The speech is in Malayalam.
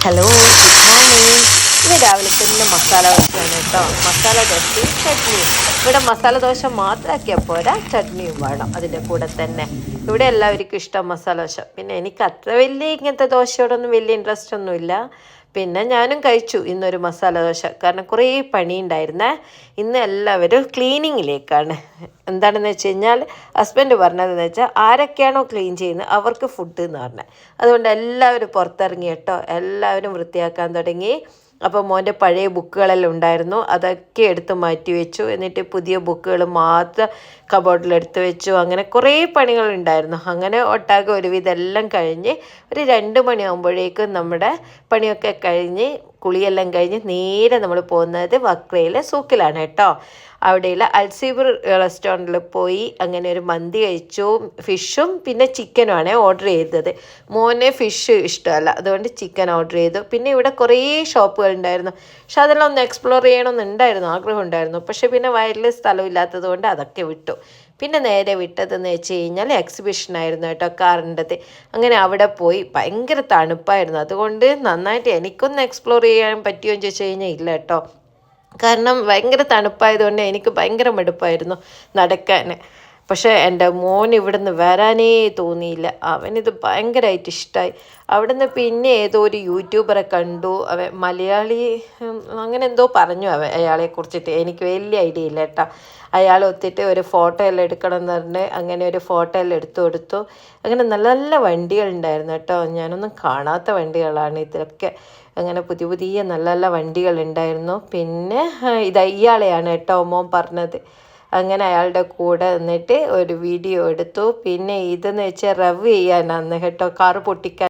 Hello, good morning. ഇന്ന് രാവിലത്തെ മസാല ദോശയാണ് കേട്ടോ. മസാല ദോശയും ചട്നിയും. ഇവിടെ മസാല ദോശ മാത്രമാക്കിയാൽ പോരാ, ചട്നിയും വേണം അതിൻ്റെ കൂടെ തന്നെ. ഇവിടെ എല്ലാവർക്കും ഇഷ്ടം മസാല ദോശ. പിന്നെ എനിക്ക് അത്ര വലിയ ഇങ്ങനത്തെ ദോശയോടൊന്നും വലിയ ഇൻട്രസ്റ്റ് ഒന്നുമില്ല. പിന്നെ ഞാനും കഴിച്ചു ഇന്നൊരു മസാല ദോശ. കാരണം കുറേ പണിയുണ്ടായിരുന്നേ. ഇന്ന് എല്ലാവരും ക്ലീനിങ്ങിലേക്കാണ്. എന്താണെന്ന് വെച്ച് കഴിഞ്ഞാൽ ഹസ്ബൻഡ് പറഞ്ഞതെന്ന് വെച്ചാൽ ആരൊക്കെയാണോ ക്ലീൻ ചെയ്യുന്നത് അവർക്ക് ഫുഡ് എന്ന് പറഞ്ഞത്. അതുകൊണ്ട് എല്ലാവരും പുറത്തിറങ്ങി കേട്ടോ. എല്ലാവരും വൃത്തിയാക്കാൻ തുടങ്ങി. അപ്പോൾ മോൻ്റെ പഴയ ബുക്കുകളെല്ലാം ഉണ്ടായിരുന്നു, അതൊക്കെ എടുത്ത് മാറ്റി വെച്ചു. എന്നിട്ട് പുതിയ ബുക്കുകൾ മാത്രം കബോർഡിലെടുത്ത് വെച്ചു. അങ്ങനെ കുറേ പണികളുണ്ടായിരുന്നു. അങ്ങനെ ഒട്ടാകെ ഒരുവിധം എല്ലാം കഴിഞ്ഞ് ഒരു 2 മണിയാകുമ്പോഴേക്കും നമ്മുടെ പണിയൊക്കെ കഴിഞ്ഞ് കുളിയെല്ലാം കഴിഞ്ഞ് നേരെ നമ്മൾ പോകുന്നത് വക്രയിലെ സൂക്കിലാണ് കേട്ടോ. അവിടെയുള്ള അൽസീബർ റെസ്റ്റോറൻറ്റിൽ പോയി അങ്ങനെ ഒരു മന്തി കഴിച്ചു. ഫിഷും പിന്നെ ചിക്കനുമാണ് ഓർഡർ ചെയ്തത്. മോനെ ഫിഷ് ഇഷ്ടമല്ല, അതുകൊണ്ട് ചിക്കൻ ഓർഡർ ചെയ്തു. പിന്നെ ഇവിടെ കുറേ ഷോപ്പുകൾ ഉണ്ടായിരുന്നു. പക്ഷെ അതെല്ലാം ഒന്ന് എക്സ്പ്ലോർ ചെയ്യണമെന്നുണ്ടായിരുന്നു, ആഗ്രഹം ഉണ്ടായിരുന്നു. പക്ഷെ പിന്നെ വയലിൽ സ്ഥലമില്ലാത്തത് കൊണ്ട് അതൊക്കെ വിട്ടു. പിന്നെ നേരെ വിട്ടതെന്ന് വെച്ച് കഴിഞ്ഞാൽ എക്സിബിഷനായിരുന്നു കേട്ടോ, കാറിൻ്റെത്. അങ്ങനെ അവിടെ പോയി ഭയങ്കര തണുപ്പായിരുന്നു. അതുകൊണ്ട് നന്നായിട്ട് എനിക്കൊന്ന് എക്സ്പ്ലോർ ചെയ്യാൻ പറ്റുമോ എന്ന് ചോദിച്ചു കഴിഞ്ഞാൽ ഇല്ല കേട്ടോ. കാരണം ഭയങ്കര തണുപ്പായതുകൊണ്ട് എനിക്ക് ഭയങ്കര മടുപ്പായിരുന്നു നടക്കാൻ. പക്ഷേ എൻ്റെ മോൻ ഇവിടുന്ന് വരാനേ തോന്നിയില്ല. അവനിത് ഭയങ്കരമായിട്ട് ഇഷ്ടമായി. അവിടുന്ന് പിന്നെ ഏതോ ഒരു യൂട്യൂബറെ കണ്ടു. അവൻ മലയാളി അങ്ങനെ എന്തോ പറഞ്ഞു അയാളെ കുറിച്ചിട്ട്. എനിക്ക് വലിയ ഐഡിയ ഇല്ല കേട്ടോ. അയാൾ ഒത്തിട്ട് ഒരു ഫോട്ടോ എല്ലാം എടുക്കണം എന്ന് പറഞ്ഞ് അങ്ങനെ ഒരു ഫോട്ടോ എല്ലാം എടുത്തു കൊടുത്തു. അങ്ങനെ നല്ല നല്ല വണ്ടികളുണ്ടായിരുന്നു കേട്ടോ. ഞാനൊന്നും കാണാത്ത വണ്ടികളാണ് ഇതൊക്കെ. അങ്ങനെ പുതിയ പുതിയ നല്ല നല്ല വണ്ടികളുണ്ടായിരുന്നു. പിന്നെ ഇയാളെയാണ് കേട്ടോ മോൻ പറഞ്ഞത്. അങ്ങനെ അയാളുടെ കൂടെ നിന്നിട്ട് ഒരു വീഡിയോ എടുത്തു. പിന്നെ ഇതെന്ന് വെച്ചാൽ റവ് ചെയ്യാനാണ് കേട്ടോ, കാറ് പൊട്ടിക്കാൻ.